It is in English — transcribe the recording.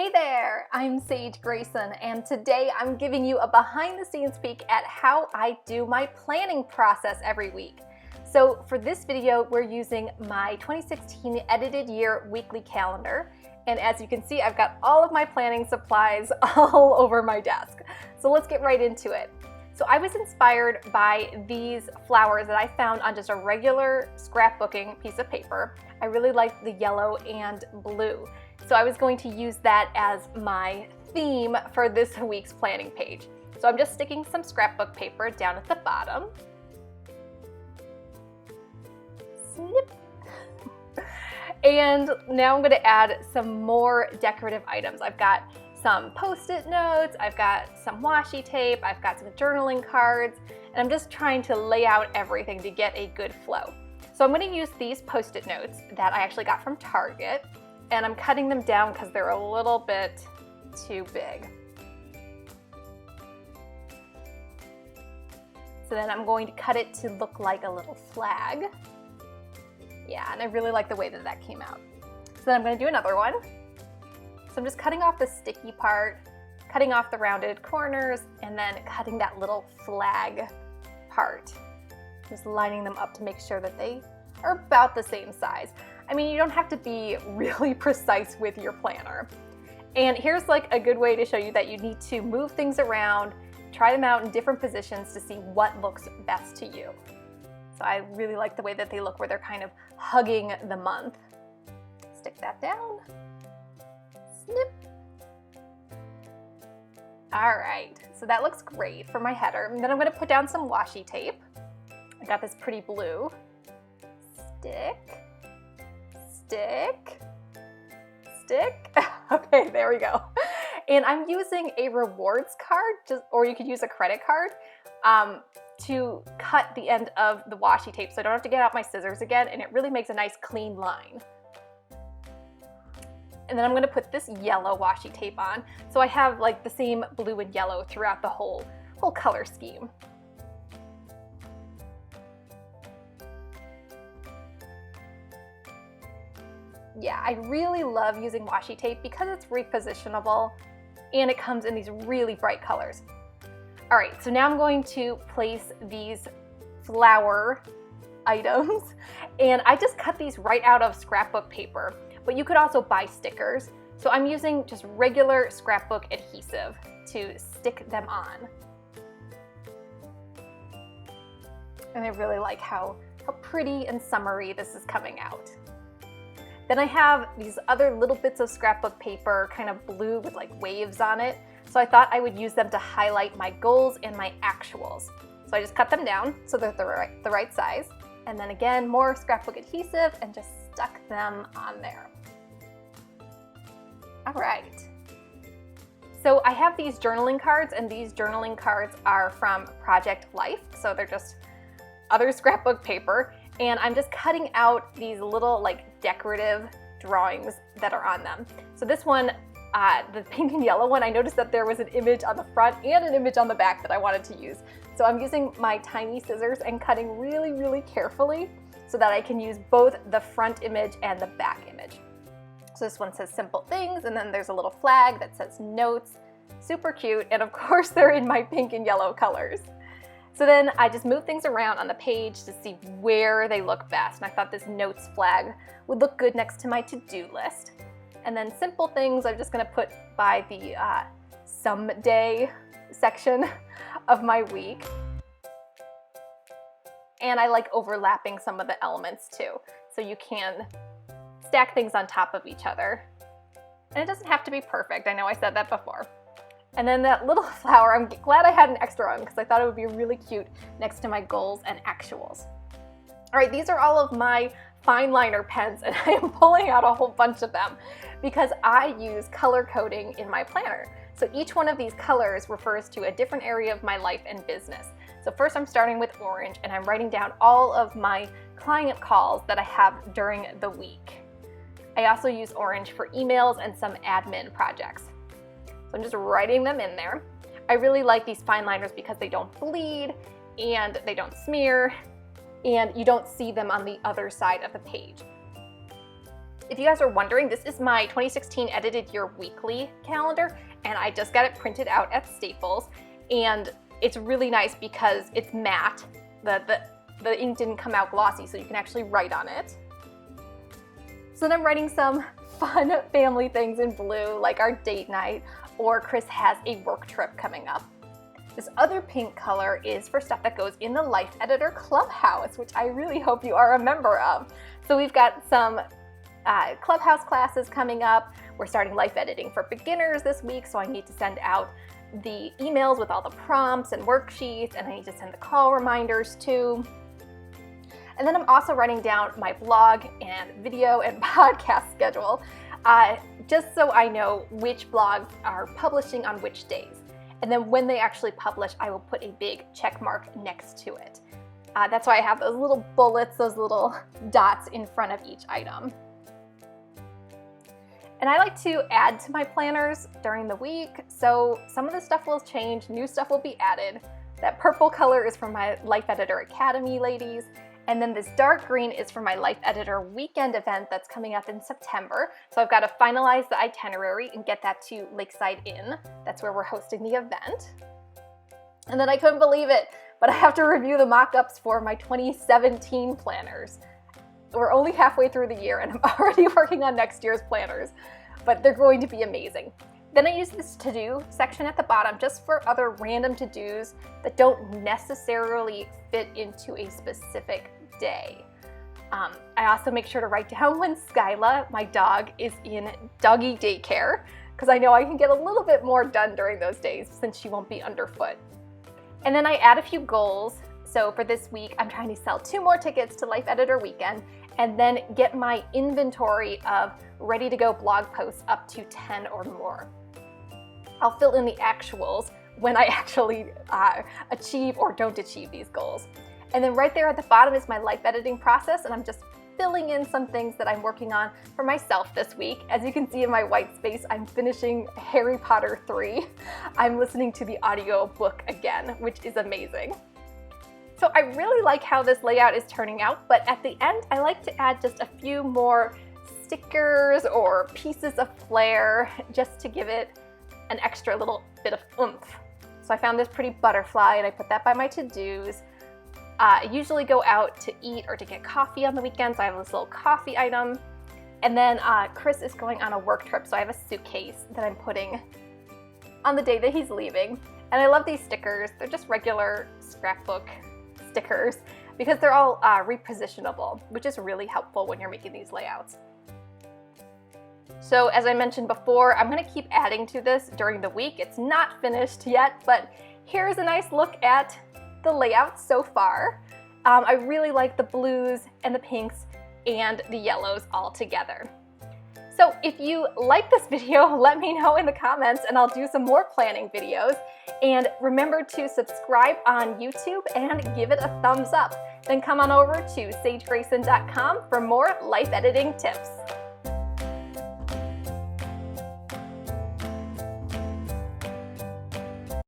Hey there, I'm Sage Grayson, and today I'm giving you a behind-the-scenes peek at how I do my planning process every week. So for this video, we're using my 2016 edited year weekly calendar, and as you can see, I've got all of my planning supplies all over my desk. So let's get right into it. So I was inspired by these flowers that I found on just a regular scrapbooking piece of paper. I really liked the yellow and blue. So I was going to use that as my theme for this week's planning page. So I'm just sticking some scrapbook paper down at the bottom. Snip. And now I'm going to add some more decorative items. I've got some Post-it notes, I've got some washi tape, I've got some journaling cards, and I'm just trying to lay out everything to get a good flow. So I'm going to use these Post-it notes that I actually got from Target, and I'm cutting them down because they're a little bit too big. So then I'm going to cut it to look like a little flag. Yeah, and I really like the way that that came out. So then I'm going to do another one. So I'm just cutting off the sticky part, cutting off the rounded corners, and then cutting that little flag part. Just lining them up to make sure that they are about the same size. I mean, you don't have to be really precise with your planner. And here's like a good way to show you that you need to move things around, try them out in different positions to see what looks best to you. So I really like the way that they look where they're kind of hugging the month. Stick that down. Snip. All right, so that looks great for my header. And then I'm gonna put down some washi tape. I got this pretty blue. Stick, stick, stick. Okay, there we go. And I'm using a rewards card, or you could use a credit card, to cut the end of the washi tape so I don't have to get out my scissors again, and it really makes a nice clean line. And then I'm going to put this yellow washi tape on, so I have like the same blue and yellow throughout the whole color scheme. Yeah, I really love using washi tape because it's repositionable and it comes in these really bright colors. All right, so now I'm going to place these flower items, and I just cut these right out of scrapbook paper, but you could also buy stickers. So I'm using just regular scrapbook adhesive to stick them on. And I really like how pretty and summery this is coming out. Then I have these other little bits of scrapbook paper, kind of blue with like waves on it. So I thought I would use them to highlight my goals and my actuals. So I just cut them down so they're the right size. And then again, more scrapbook adhesive and just stuck them on there. All right. So I have these journaling cards, and these journaling cards are from Project Life. So they're just other scrapbook paper. And I'm just cutting out these little like decorative drawings that are on them. So this one, the pink and yellow one, I noticed that there was an image on the front and an image on the back that I wanted to use. So I'm using my tiny scissors and cutting really, really carefully so that I can use both the front image and the back image. So this one says simple things, and then there's a little flag that says notes. Super cute, and of course they're in my pink and yellow colors. So then I just move things around on the page to see where they look best. And I thought this notes flag would look good next to my to-do list. And then simple things I'm just gonna put by the someday section of my week. And I like overlapping some of the elements too. So you can stack things on top of each other. And it doesn't have to be perfect. I know I said that before. And then that little flower, I'm glad I had an extra one because I thought it would be really cute next to my goals and actuals. All right, these are all of my fine liner pens, and I am pulling out a whole bunch of them because I use color coding in my planner. So each one of these colors refers to a different area of my life and business. So first I'm starting with orange, and I'm writing down all of my client calls that I have during the week. I also use orange for emails and some admin projects. So I'm just writing them in there. I really like these fine liners because they don't bleed and they don't smear and you don't see them on the other side of the page. If you guys are wondering, this is my 2016 edited year weekly calendar, and I just got it printed out at Staples, and it's really nice because it's matte. The ink didn't come out glossy, so you can actually write on it. So then I'm writing some fun family things in blue, like our date night, or Chris has a work trip coming up. This other pink color is for stuff that goes in the Life Editor Clubhouse, which I really hope you are a member of. So we've got some Clubhouse classes coming up. We're starting life editing for beginners this week, so I need to send out the emails with all the prompts and worksheets, and I need to send the call reminders too. And then I'm also writing down my blog and video and podcast schedule, just so I know which blogs are publishing on which days. And then when they actually publish, I will put a big check mark next to it. That's why I have those little bullets, those little dots in front of each item. And I like to add to my planners during the week, so some of the stuff will change, new stuff will be added. That purple color is from my Life Editor Academy ladies, and then this dark green is for my Life Editor weekend event that's coming up in September. So I've got to finalize the itinerary and get that to Lakeside Inn. That's where we're hosting the event. And then I couldn't believe it, but I have to review the mock-ups for my 2017 planners. We're only halfway through the year and I'm already working on next year's planners, but they're going to be amazing. Then I use this to-do section at the bottom just for other random to-dos that don't necessarily fit into a specific day. I also make sure to write down when Skyla, my dog, is in doggy daycare, because I know I can get a little bit more done during those days since she won't be underfoot. And then I add a few goals. So for this week, I'm trying to sell 2 more tickets to Life Editor Weekend and then get my inventory of ready-to-go blog posts up to 10 or more. I'll fill in the actuals when I actually achieve or don't achieve these goals. And then right there at the bottom is my life editing process, and I'm just filling in some things that I'm working on for myself this week. As you can see in my white space, I'm finishing Harry Potter 3. I'm listening to the audio book again, which is amazing. So I really like how this layout is turning out, but at the end, I like to add just a few more stickers or pieces of flair just to give it an extra little bit of oomph. So I found this pretty butterfly and I put that by my to-dos. I usually go out to eat or to get coffee on the weekends, so I have this little coffee item. And then Chris is going on a work trip, so I have a suitcase that I'm putting on the day that he's leaving. And I love these stickers. They're just regular scrapbook stickers because they're all repositionable, which is really helpful when you're making these layouts. So as I mentioned before, I'm going to keep adding to this during the week. It's not finished yet, but here's a nice look at the layout so far. I really like the blues and the pinks and the yellows all together. So if you like this video, let me know in the comments and I'll do some more planning videos. And remember to subscribe on YouTube and give it a thumbs up. Then come on over to sagegrayson.com for more life editing tips.